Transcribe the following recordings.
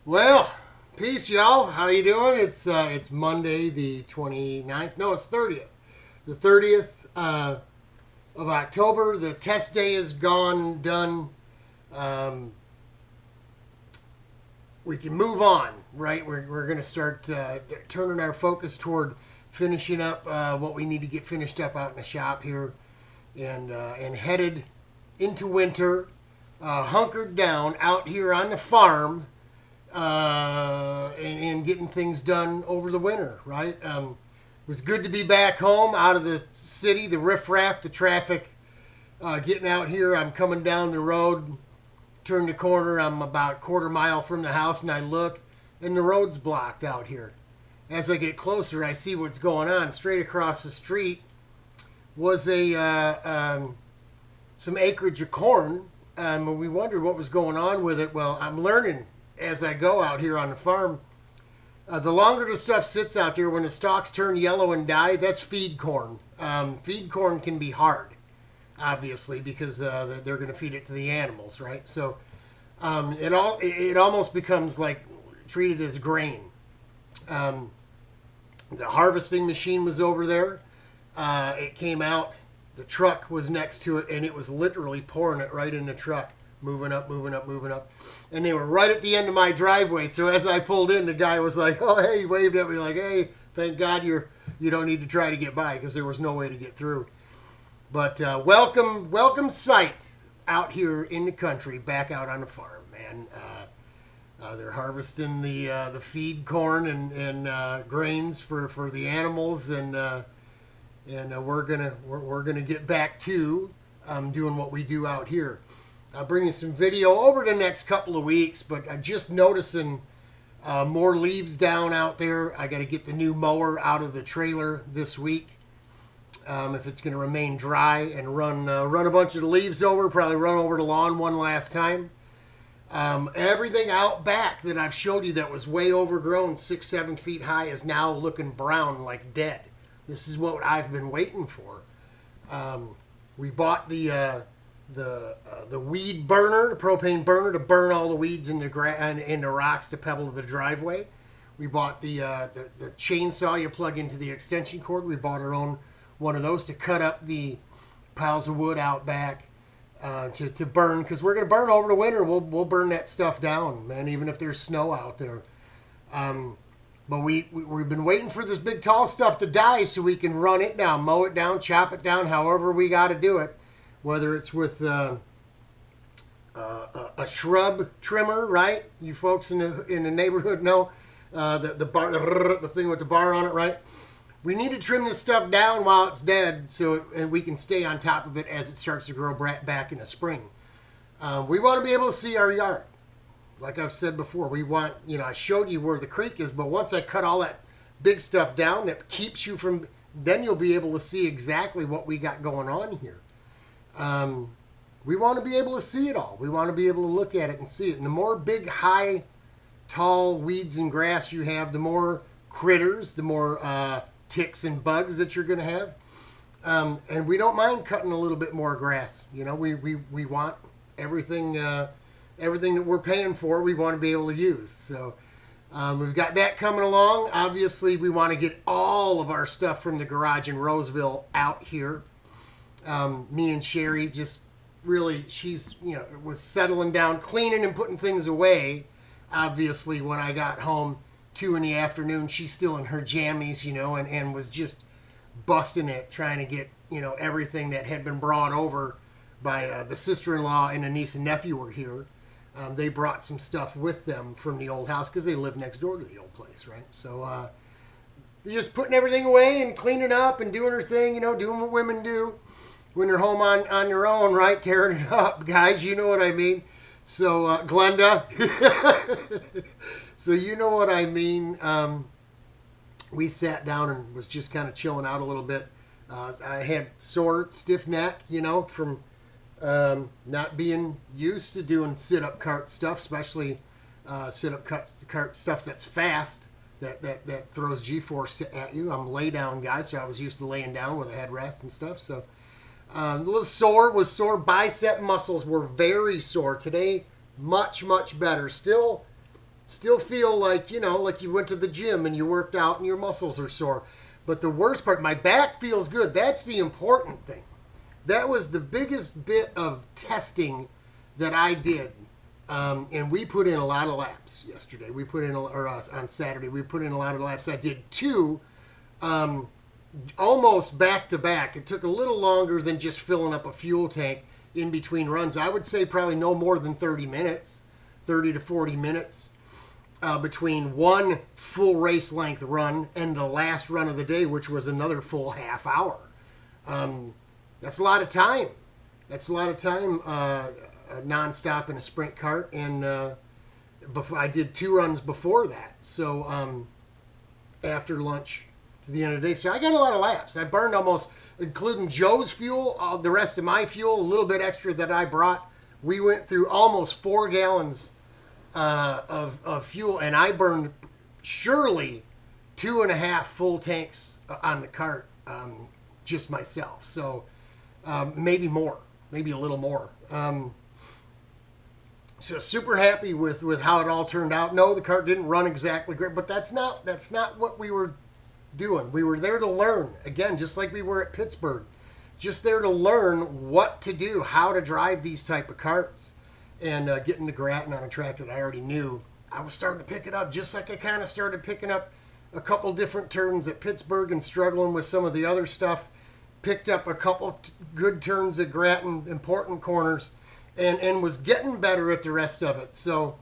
Well, peace, y'all. How you doing? It's Monday, the 29th. No, it's 30th. The 30th of October. The test day is gone, done. Um, we can move on, right? We're going to start turning our focus toward finishing up what we need to get finished up out in the shop here, and headed into winter, hunkered down out here on the farm. And getting things done over the winter, right? It was good to be back home out of the city, the riffraff, the traffic. Getting out here, I'm coming down the road, turn the corner, I'm about a quarter mile from the house, and I look, and the road's blocked out here. As I get closer, I see what's going on. Straight across the street was some acreage of corn, and we wondered what was going on with it. Well, I'm learning as I go out here on the farm. The longer the stuff sits out there, when the stalks turn yellow and die, that's feed corn. Feed corn can be hard, obviously, because they're going to feed it to the animals, right? So it almost becomes like treated as grain. The harvesting machine was over there. It came out. The truck was next to it, and it was literally pouring it right in the truck. Moving up, moving up, moving up. And they were right at the end of my driveway. So as I pulled in, the guy was like, oh, hey, he waved at me like, hey, thank God you don't need to try to get by, because there was no way to get through. But welcome sight out here in the country, back out on the farm, man. They're harvesting the feed corn and grains for the animals, and we're gonna get back to doing what we do out here. I'll bring you some video over the next couple of weeks, but I'm just noticing more leaves down out there. I got to get the new mower out of the trailer this week. If it's going to remain dry, and run a bunch of the leaves over, probably run over the lawn one last time. Everything out back that I've showed you that was way overgrown, 6-7 feet high, is now looking brown like dead. This is what I've been waiting for. We bought the weed burner, the propane burner, to burn all the weeds in the rocks to pebble the driveway. We bought the chainsaw you plug into the extension cord. We bought our own one of those to cut up the piles of wood out back to burn, because we're going to burn over the winter. We'll burn that stuff down, man, even if there's snow out there. But we've been waiting for this big tall stuff to die so we can run it down, mow it down, chop it down, however we got to do it. Whether it's with a shrub trimmer, right? You folks in the neighborhood know the thing with the bar on it, right? We need to trim this stuff down while it's dead, and we can stay on top of it as it starts to grow back in the spring. We want to be able to see our yard. Like I've said before, we want, I showed you where the creek is, but once I cut all that big stuff down, that keeps you from, then you'll be able to see exactly what we got going on here. We want to be able to see it all. We want to be able to look at it and see it. And the more big, high, tall weeds and grass you have, the more critters, the more ticks and bugs that you're going to have. And we don't mind cutting a little bit more grass. We want everything that we're paying for, we want to be able to use. So we've got that coming along. Obviously, we want to get all of our stuff from the garage in Roseville out here. Me and Cherri just really, she's, was settling down, cleaning and putting things away. Obviously, when I got home 2 in the afternoon, she's still in her jammies, and was just busting it, trying to get, everything that had been brought over by the sister-in-law, and the niece and nephew were here. They brought some stuff with them from the old house because they live next door to the old place, right? So they're just putting everything away and cleaning up and doing her thing, doing what women do when they're home on their own, right? Tearing it up, guys. You know what I mean. So, Glenda. So you know what I mean. We sat down and was just kind of chilling out a little bit. I had sore, stiff neck, from not being used to doing sit-up cart stuff, especially sit-up cart stuff that's fast, that throws G-force at you. I'm a lay-down guy, so I was used to laying down with a headrest and stuff, so... a little sore. Bicep muscles were very sore. Today, much, much better. Still Still feel like, like you went to the gym and you worked out and your muscles are sore. But the worst part, my back feels good. That's the important thing. That was the biggest bit of testing that I did. And we put in a lot of laps yesterday. We put in, on Saturday, we put in a lot of laps. I did two almost back to back. It took a little longer than just filling up a fuel tank in between runs. I would say probably no more than 30 minutes, 30 to 40 minutes between one full race length run and the last run of the day, which was another full half hour. That's a lot of time. That's a lot of time nonstop in a sprint cart. And before, I did two runs before that. So after lunch to the end of the day. So I got a lot of laps. I burned almost, including Joe's fuel, the rest of my fuel, a little bit extra that I brought. We went through almost 4 gallons of fuel, and I burned surely 2.5 full tanks on the cart just myself. So maybe more, maybe a little more. So super happy with how it all turned out. No, the cart didn't run exactly great, but that's not what we were doing. We were there to learn, again, just like we were at Pittsburgh, just there to learn what to do, how to drive these type of carts. And getting to Grattan on a track that I already knew, I was starting to pick it up, just like I kind of started picking up a couple different turns at Pittsburgh and struggling with some of the other stuff. Picked up a couple good turns at Grattan, important corners, and was getting better at the rest of it. So,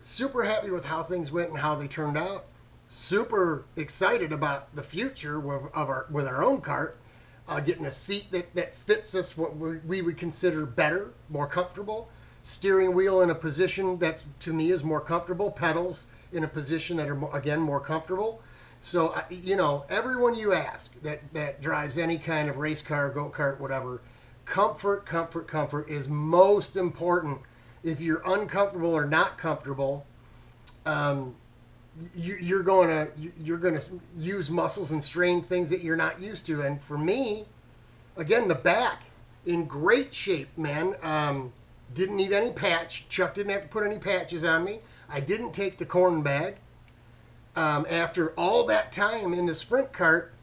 super happy with how things went and how they turned out. Super excited about the future with our own cart. Getting a seat that fits us, what we would consider better, more comfortable. Steering wheel in a position that, to me, is more comfortable. Pedals in a position that are, again, more comfortable. So, everyone you ask that drives any kind of race car, go-kart, whatever, comfort is most important. If you're uncomfortable or not comfortable, you're going to use muscles and strain things that you're not used to. And for me, again, the back in great shape, man. Didn't need any patch. Chuck didn't have to put any patches on me. I didn't take the corn bag. After all that time in the sprint cart,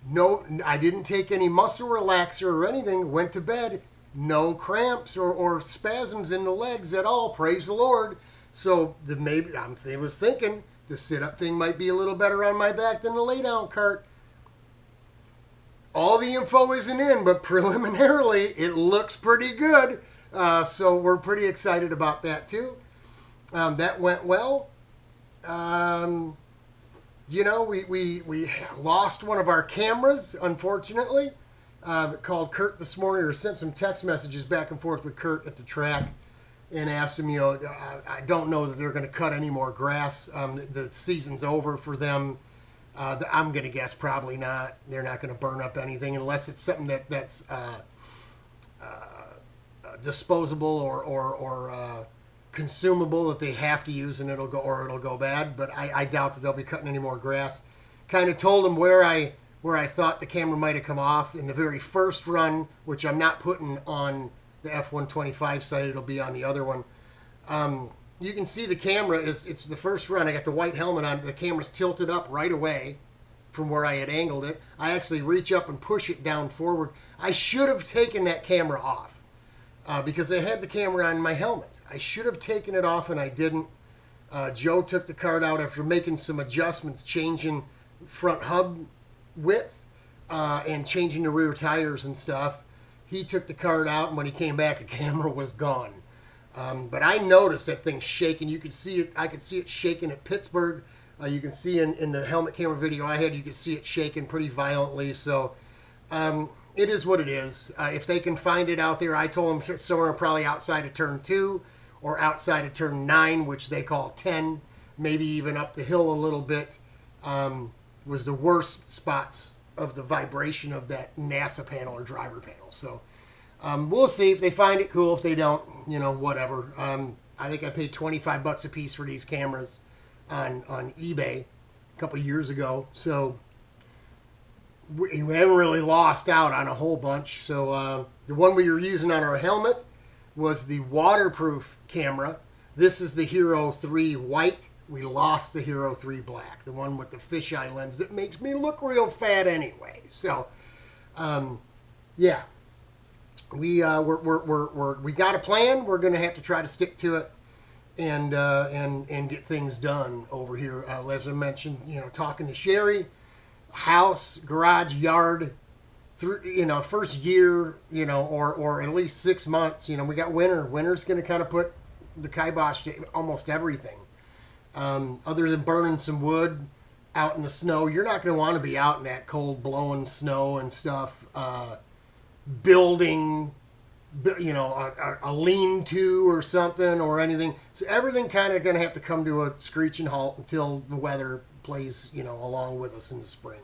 no, I didn't take any muscle relaxer or anything. Went to bed, no cramps or spasms in the legs at all. Praise the Lord. So I was thinking the sit-up thing might be a little better on my back than the lay-down cart. All the info isn't in, but preliminarily it looks pretty good. So we're pretty excited about that too. That went well. We lost one of our cameras, unfortunately. Called Kurt this morning, or sent some text messages back and forth with Kurt at the track, and asked him, I don't know that they're going to cut any more grass. The season's over for them. I'm going to guess probably not. They're not going to burn up anything unless it's something that's disposable or consumable that they have to use, and it'll go bad. But I doubt that they'll be cutting any more grass. Kind of told them where I thought the camera might have come off in the very first run, which I'm not putting on the F125 site. It'll be on the other one. You can see the camera it's the first run. I got the white helmet on. The camera's tilted up right away from where I had angled it. I actually reach up and push it down forward. I should have taken that camera off because I had the camera on my helmet. I should have taken it off, and I didn't. Joe took the cart out after making some adjustments, changing front hub width and changing the rear tires and stuff. He took the cart out, and when he came back, the camera was gone. But I noticed that thing shaking. You could see it. I could see it shaking at Pittsburgh. You can see in the helmet camera video I had, you could see it shaking pretty violently. So it is what it is. If they can find it out there, I told them somewhere probably outside of turn 2 or outside of turn 9, which they call 10, maybe even up the hill a little bit, was the worst spots of the vibration of that NASA panel or driver panel. So we'll see. If they find it, cool. If they don't, whatever. I think I paid $25 a piece for these cameras on eBay a couple years ago. So we haven't really lost out on a whole bunch. So the one we were using on our helmet was the waterproof camera. This is the Hero 3 white. We lost the Hero 3 black, the one with the fisheye lens that makes me look real fat anyway. So, yeah, we got a plan. We're going to have to try to stick to it and get things done over here. As I mentioned, talking to Cherri, house, garage, yard, through first year, or at least 6 months. We got winter. Winter's going to kind of put the kibosh to almost everything. Other than burning some wood out in the snow, you're not going to want to be out in that cold, blowing snow and stuff. Building, a lean-to or something or anything. So everything kind of going to have to come to a screeching halt until the weather plays, along with us in the spring.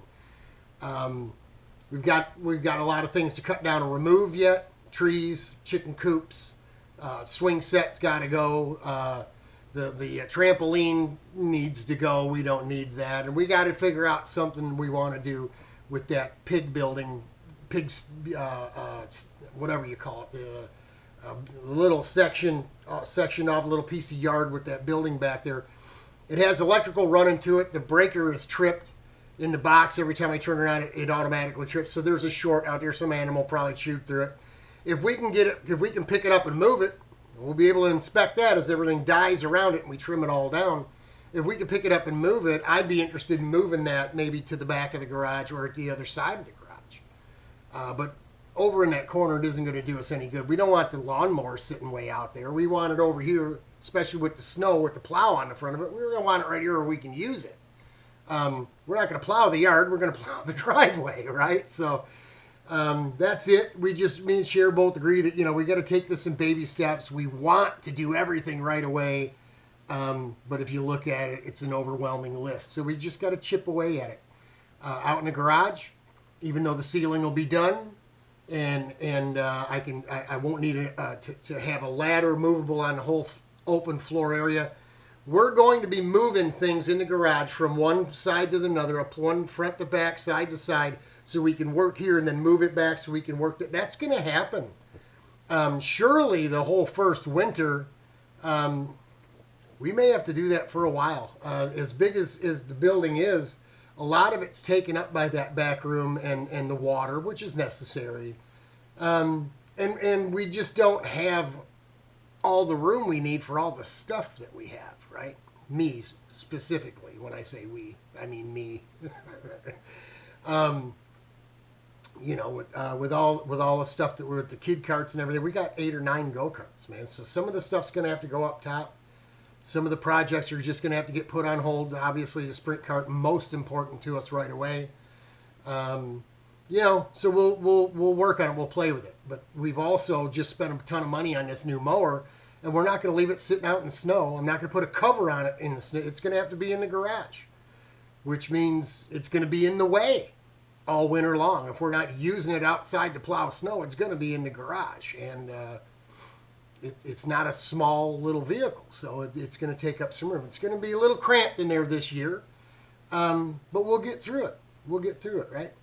We've got a lot of things to cut down and remove yet. Trees, chicken coops, swing sets got to go. The trampoline needs to go. We don't need that, and we got to figure out something we want to do with that pig building, whatever you call it, the little section off a little piece of yard with that building back there. It has electrical running to it. The breaker is tripped in the box. Every time I turn around, it automatically trips. So there's a short out there. Some animal probably chewed through it. If we can pick it up and move it, we'll be able to inspect that as everything dies around it and we trim it all down. If we can pick it up and move it, I'd be interested in moving that maybe to the back of the garage or at the other side of the garage. But over in that corner, it isn't going to do us any good. We don't want the lawnmower sitting way out there. We want it over here, especially with the snow, with the plow on the front of it. We're going to want it right here where we can use it. We're not going to plow the yard. We're going to plow the driveway, right? So that's it. Me and Cherri both agree that, we got to take this in baby steps. We want to do everything right away. But if you look at it, it's an overwhelming list. So we just got to chip away at it. Out in the garage, even though the ceiling will be done, and I won't need to have a ladder movable on the whole open floor area. We're going to be moving things in the garage from one side to another, one front to back, side to side, so we can work here and then move it back so we can work that. That's going to happen. Surely the whole first winter, we may have to do that for a while. As big as the building is, a lot of it's taken up by that back room and the water, which is necessary. And we just don't have all the room we need for all the stuff that we have, right? Me specifically. When I say we, I mean me. With all the stuff that we're with the kid carts and everything, we got 8 or 9 go-karts, man. So some of the stuff's going to have to go up top. Some of the projects are just going to have to get put on hold. Obviously, the sprint cart, most important to us right away. So we'll work on it. We'll play with it. But we've also just spent a ton of money on this new mower, and we're not going to leave it sitting out in the snow. I'm not going to put a cover on it in the snow. It's going to have to be in the garage, which means it's going to be in the way all winter long. If we're not using it outside to plow snow, it's going to be in the garage. And it's not a small little vehicle, so it's going to take up some room. It's going to be a little cramped in there this year, but we'll get through it. We'll get through it, right?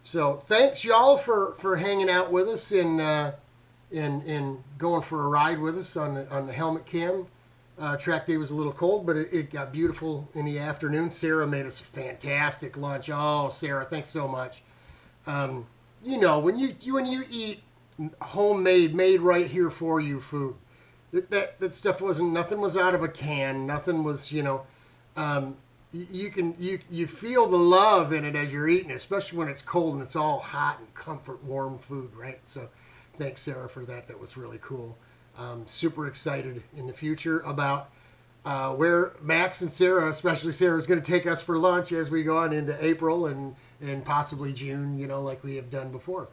So thanks, y'all, for hanging out with us and going for a ride with us on the helmet cam. Track day was a little cold, but it got beautiful in the afternoon. Sarah made us a fantastic lunch. Oh, Sarah, thanks so much. When you eat homemade, made right here for you food, that stuff nothing was out of a can. Nothing was, you feel the love in it as you're eating, especially when it's cold and it's all hot and comfort, warm food, right? So thanks, Sarah, for that. That was really cool. Super excited in the future about where Max and Sarah, especially Sarah, is going to take us for lunch as we go on into April and possibly June, like we have done before.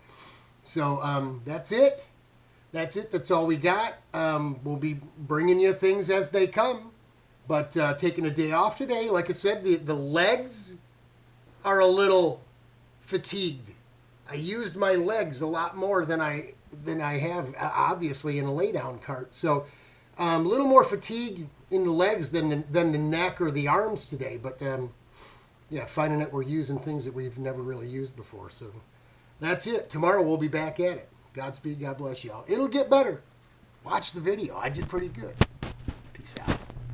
So that's it. That's all we got. We'll be bringing you things as they come. But taking a day off today, like I said, the legs are a little fatigued. I used my legs a lot more than I have, obviously, in a lay-down cart. So a little more fatigue in the legs than the neck or the arms today. But, finding that we're using things that we've never really used before. So that's it. Tomorrow we'll be back at it. Godspeed. God bless y'all. It'll get better. Watch the video. I did pretty good.